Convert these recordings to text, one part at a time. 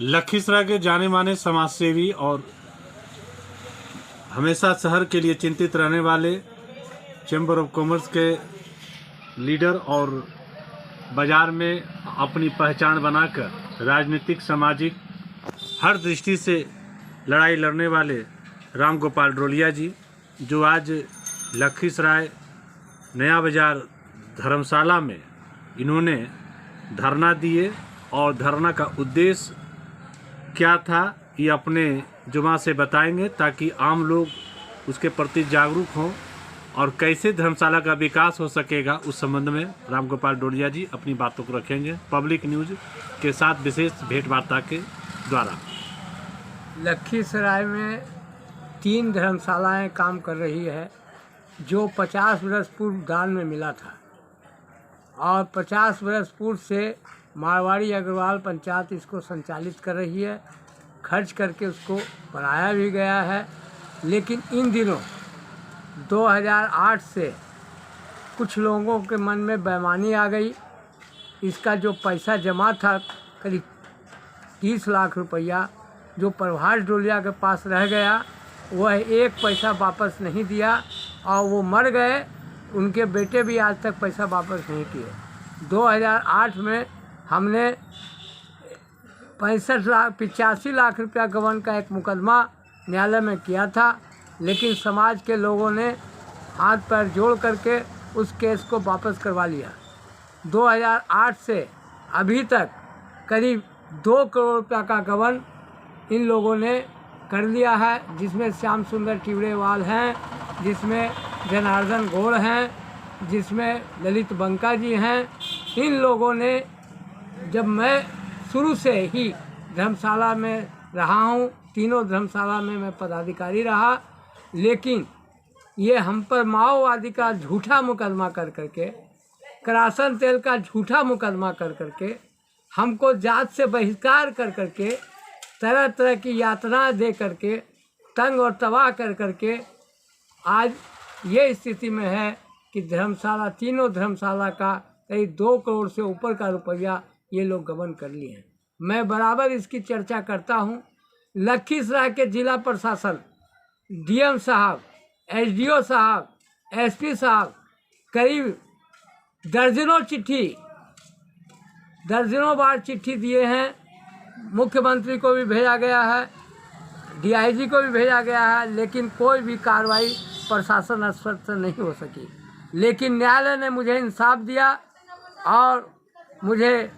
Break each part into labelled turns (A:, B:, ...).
A: लखीसराय के जाने माने समाजसेवी और हमेशा शहर के लिए चिंतित रहने वाले चैम्बर ऑफ कॉमर्स के लीडर और बाजार में अपनी पहचान बनाकर राजनीतिक सामाजिक हर दृष्टि से लड़ाई लड़ने वाले राम गोपाल डोलिया जी, जो आज लखीसराय नया बाजार धर्मशाला में इन्होंने धरना दिए और धरना का उद्देश्य क्या था ये अपने जुमा से बताएंगे ताकि आम लोग उसके प्रति जागरूक हों और कैसे धर्मशाला का विकास हो सकेगा उस संबंध में राम गोपाल डोलिया जी अपनी बातों को रखेंगे पब्लिक न्यूज़ के साथ विशेष भेंट वार्ता के द्वारा।
B: लखीसराय में 3 धर्मशालाएं काम कर रही है जो 50 वर्ष पूर्व दान में मिला था और 50 वर्ष पूर्व से मारवाड़ी अग्रवाल पंचायत इसको संचालित कर रही है। खर्च करके उसको बनाया भी गया है, लेकिन इन दिनों 2008 से कुछ लोगों के मन में बेईमानी आ गई। इसका जो पैसा जमा था करीब 30 लाख रुपया जो प्रभास डोलिया के पास रह गया, वह 1 पैसा वापस नहीं दिया और वो मर गए। उनके बेटे भी आज तक पैसा वापस नहीं किए। 2008 में हमने 85 लाख रुपया गबन का एक मुकदमा न्यायालय में किया था, लेकिन समाज के लोगों ने हाथ पैर जोड़ करके उस केस को वापस करवा लिया। 2008 से अभी तक करीब 2 करोड़ रुपया का गबन इन लोगों ने कर लिया है, जिसमें श्याम सुंदर टिवड़ेवाल हैं, जिसमें जनार्दन गौड़ हैं, जिसमें ललित बंका जी हैं। इन लोगों ने, जब मैं शुरू से ही धर्मशाला में रहा हूँ, तीनों धर्मशाला में मैं पदाधिकारी रहा, लेकिन ये हम पर माओवादी का झूठा मुकदमा कर करके, करासन तेल का झूठा मुकदमा कर करके, हमको जात से बहिष्कार कर करके, तरह तरह की यातना दे करके, तंग और तबाह कर करके आज ये स्थिति में है कि धर्मशाला, तीनों धर्मशाला का करीब 2 करोड़ से ऊपर का रुपया ये लोग गबन कर लिए हैं। मैं बराबर इसकी चर्चा करता हूँ। लखीसराय के जिला प्रशासन, डीएम साहब, एसडीओ साहब, एसपी साहब, करीब दर्जनों बार चिट्ठी दिए हैं। मुख्यमंत्री को भी भेजा गया है, डीआईजी को भी भेजा गया है, लेकिन कोई भी कार्रवाई प्रशासन स्तर से नहीं हो सकी। लेकिन न्यायालय ने मुझे इंसाफ दिया और मुझे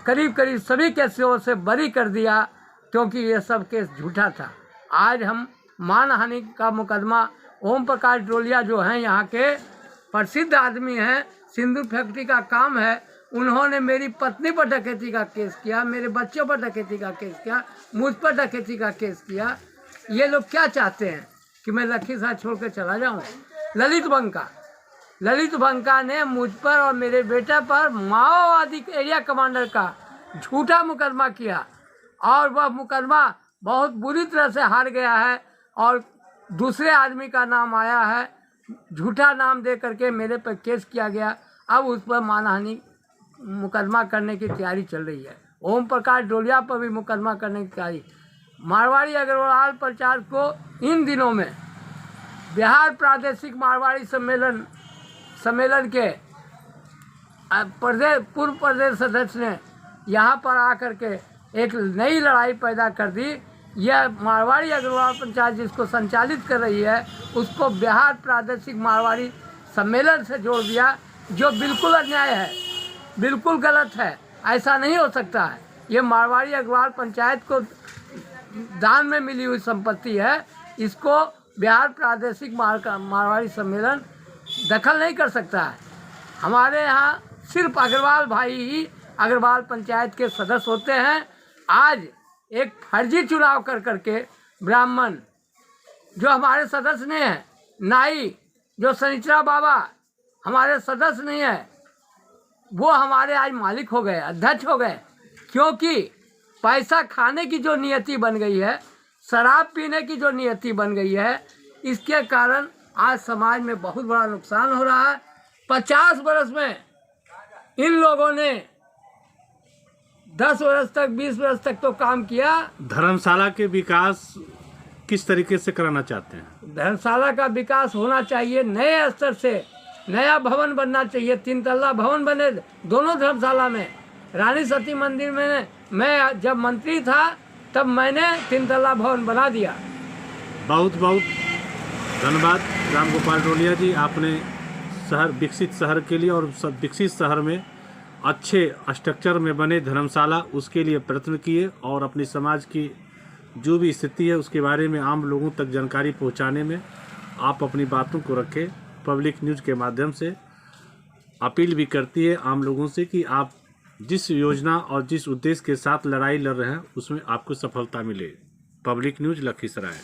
B: करीब करीब सभी केसों से बरी कर दिया, क्योंकि ये सब केस झूठा था। आज हम मानहानि का मुकदमा, ओम प्रकाश डोलिया जो हैं यहाँ के प्रसिद्ध आदमी हैं, सिंदूर फैक्ट्री का काम है, उन्होंने मेरी पत्नी पर डकैती का केस किया, मेरे बच्चों पर डकैती का केस किया, मुझ पर डकैती का केस किया। ये लोग क्या चाहते हैं कि मैं लखीसराय छोड़ कर चला जाऊँ? ललित बंका ने मुझ पर और मेरे बेटा पर माओवादी एरिया कमांडर का झूठा मुकदमा किया और वह मुकदमा बहुत बुरी तरह से हार गया है और दूसरे आदमी का नाम आया है, झूठा नाम दे करके मेरे पर केस किया गया। अब उस पर मानहानि मुकदमा करने की तैयारी चल रही है। ओम प्रकाश डोलिया पर भी मुकदमा करने की तैयारी। मारवाड़ी अग्रवाल प्रचार को इन दिनों में बिहार प्रादेशिक मारवाड़ी सम्मेलन के पूर्व प्रदेश सदस्य ने यहाँ पर आकर के एक नई लड़ाई पैदा कर दी। यह मारवाड़ी अग्रवाल पंचायत जिसको संचालित कर रही है, उसको बिहार प्रादेशिक मारवाड़ी सम्मेलन से जोड़ दिया, जो बिल्कुल अन्याय है, बिल्कुल गलत है। ऐसा नहीं हो सकता है। ये मारवाड़ी अग्रवाल पंचायत को दान में मिली हुई संपत्ति है, इसको बिहार प्रादेशिक मारवाड़ी सम्मेलन दखल नहीं कर सकता है। हमारे यहाँ सिर्फ अग्रवाल भाई ही अग्रवाल पंचायत के सदस्य होते हैं। आज एक फर्जी चुनाव कर करके ब्राह्मण जो हमारे सदस्य नहीं है, नाई जो शनिचरा बाबा हमारे सदस्य नहीं है, वो हमारे आज मालिक हो गए, अध्यक्ष हो गए, क्योंकि पैसा खाने की जो नियति बन गई है, शराब पीने की जो नियति बन गई है, इसके कारण आज समाज में बहुत बड़ा नुकसान हो रहा है। 50 वर्ष में इन लोगों ने 10 वर्ष तक 20 वर्ष तक तो काम किया।
A: धर्मशाला के विकास किस तरीके से कराना चाहते हैं?
B: धर्मशाला का विकास होना चाहिए नए स्तर से, नया भवन बनना चाहिए, 3 तल्ला भवन बने दोनों धर्मशाला में। रानी सती मंदिर में मैं जब मंत्री था तब मैंने 3 तल्ला भवन बना दिया।
A: बहुत बहुत धन्यवाद राम गोपाल डोलिया जी, आपने विकसित शहर के लिए और सब विकसित शहर में अच्छे स्ट्रक्चर में बने धर्मशाला उसके लिए प्रयत्न किए और अपनी समाज की जो भी स्थिति है उसके बारे में आम लोगों तक जानकारी पहुंचाने में आप अपनी बातों को रखें। पब्लिक न्यूज़ के माध्यम से अपील भी करती है आम लोगों से कि आप जिस योजना और जिस उद्देश्य के साथ लड़ाई लड़ रहे हैं उसमें आपको सफलता मिले। Public news Lakhisarai.